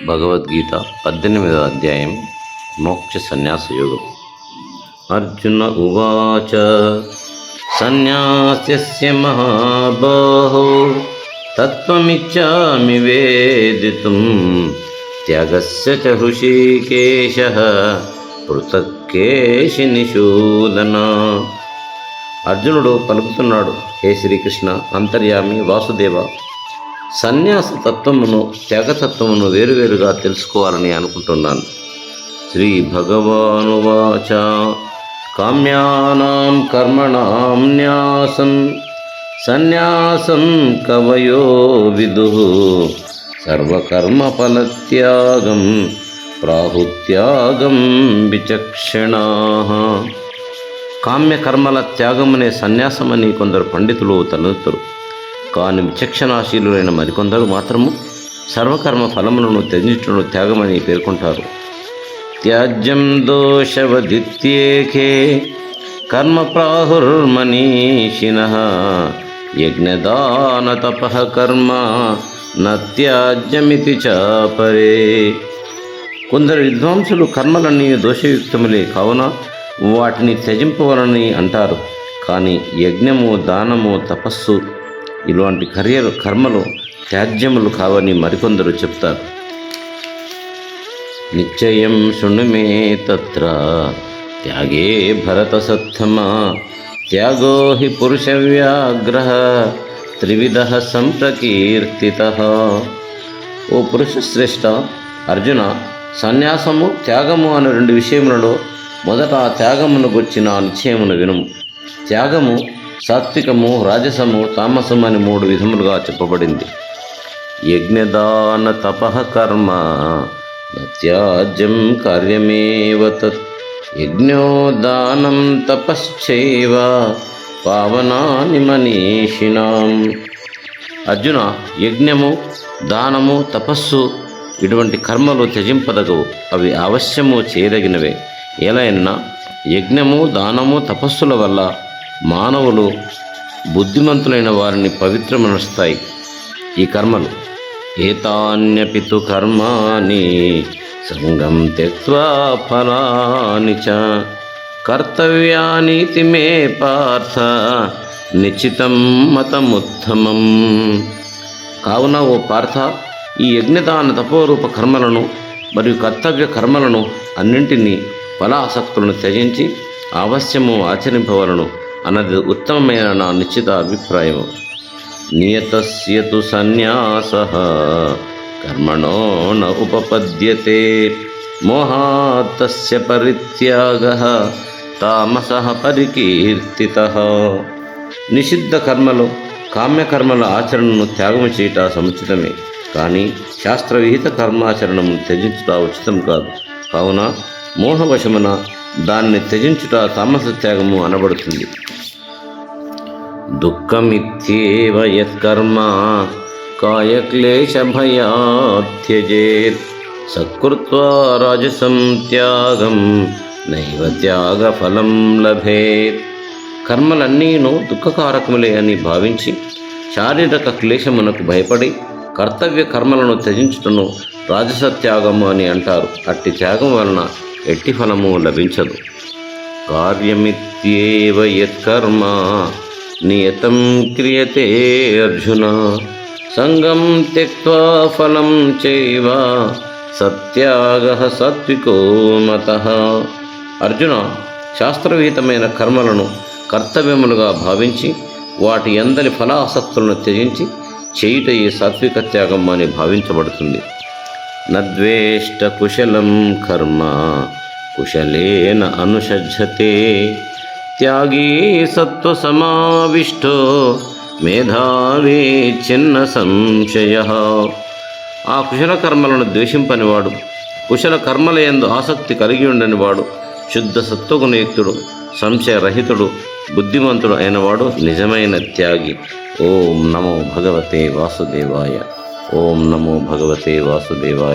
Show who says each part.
Speaker 1: భగవద్గీత 18వ అధ్యాయం మోక్ష సన్యాస యోగం. అర్జున ఉవాచ సన్యాస్యస్య మహాబాహో తత్వమిచ్చామి వేదితుం త్యాగస్య చ హృషీకేశః పృథక్ కేశి నిషూదన. అర్జునుడు పలుకుతున్నాడు, హే శ్రీకృష్ణ అంతర్యామి వాసుదేవ, సన్యాస తత్వమును త్యాగతత్వమును వేరువేరుగా తెలుసుకోవాలని అనుకుంటున్నాను. శ్రీ భగవానువాచ కామ్యానాం కర్మణాం న్యాసం సన్యాసం కవయో విదుః సర్వకర్మఫలత్యాగం ప్రాహుత్యాగం విచక్షణాః. కామ్యకర్మల త్యాగమనే సన్యాసమని కొందరు పండితులు తలంతురు. కానీ విచక్షణాశీలులైన మరికొందరు మాత్రము సర్వకర్మ ఫలములను త్యజించుటను త్యాగమని పేర్కొంటారు. త్యాజ్యం దోషవదిత్యేకే కర్మ ప్రాహుర్మనీషిణః యజ్ఞదాన తపః కర్మ నత్యాజ్యమితి చాపరే. కొందరు విద్వాంసులు కర్మలన్నీ దోషయుక్తములే కావున వాటిని త్యజింపవలని అంటారు. కానీ యజ్ఞము, దానము, తపస్సు ఇలాంటి కర్మలు త్యాజ్యములు కావని మరికొందరు చెప్తారు. నిశ్చయం శృణు మే తత్ర త్యాగే భరత సత్తమా త్యాగో హి పురుష వ్యాఘ్రః త్రివిధః సంప్రకీర్తితః. ఓ పురుష శ్రేష్ఠ అర్జున, సన్యాసము త్యాగము అనే రెండు విషయములలో మొదట త్యాగమును గుర్చిన నిశ్చయమును వినుము. త్యాగము సాత్వికము, రాజసము, తామసము అని 3 విధములుగా చెప్పబడింది. యజ్ఞదాన తపః కర్మ నత్యాజ్యం కార్యమేవ తత్ యజ్ఞో దానం తపశ్చైవ పావనాని మనీషిణాం. అర్జున, యజ్ఞము, దానము, తపస్సు ఇటువంటి కర్మలు త్యజింపదగవు. అవి అవశ్యము చేయదగినవే. ఎలైనా యజ్ఞము, దానము, తపస్సుల వల్ల మానవులు బుద్ధిమంతులైన వారిని పవిత్రమనుస్తాయి. ఈ కర్మలు ఏతాన్యపితు కర్మాణి సంగం త్యక్త్వా ఫలాని చ కర్తవ్యానీతి మే పార్థ నిశ్చితం మతముత్తమం. కావున ఓ పార్థ, ఈ యజ్ఞదాన తపోరూప కర్మలను మరియు కర్తవ్య కర్మలను అన్నింటినీ ఫలాసక్తులను త్యజించి అవశ్యము ఆచరింపవలను అన్నది ఉత్తమమైన నా నిశ్చిత అభిప్రాయము. నియతస్య తు సన్యాసః కర్మణో న ఉపపద్యతే మోహాత్ తస్య పరిత్యాగః తామసః పరికీర్తితః. నిషిద్ధ కర్మలు, కామ్యకర్మల ఆచరణను త్యాగము చేయుట సముచితమే. కానీ శాస్త్రవిహిత కర్మాచరణను త్యజించుట ఉచితం కాదు. కావున మోహవశమున దాన్ని త్యజించుట తామస త్యాగము అనబడుతుంది. దుఃఖమిత్యేవ యత్కర్మ కాయక్లేశభయాత్ త్యజేత్ సకృత్వా రాజసం త్యాగం నైవ త్యాగఫలం లభేత్. కర్మలన్నీను దుఃఖకారకములే అని భావించి శారీరక క్లేశమునకు భయపడి కర్తవ్య కర్మలను త్యజించుటను రాజస త్యాగము అని అంటారు. అట్టి త్యాగం వలన ఎట్టి ఫలము లభించదు. కార్యమిత్యేవ యత్కర్మ నియతం క్రియతే అర్జున సంగం త్యక్త్వా ఫలం చైవ సత్యాగః సాత్వికో మతః. అర్జున, శాస్త్రవిహితమైన కర్మలను కర్తవ్యములుగా భావించి వాటి అందరి ఫలాసక్తులను త్యజించి చేయుటయే సాత్విక త్యాగం అని భావించబడుతుంది. నద్వేష్ట కుశలం కర్మ కుశలేన అనుషజ్జతే త్యాగీ సత్వసమావిష్టో మేధావీ చిన్న సంశయః. ఆ కుశల కర్మలను ద్వేషింపనివాడు, కుశల కర్మల యందు ఆసక్తి కలిగి ఉండనివాడు, శుద్ధ సత్వగుణయుక్తుడు, సంశయరహితుడు, బుద్ధిమంతుడు అయినవాడు నిజమైన త్యాగి. ఓం నమో భగవతే వాసుదేవాయ. ఓం నమో భగవతే వాసుదేవాయ.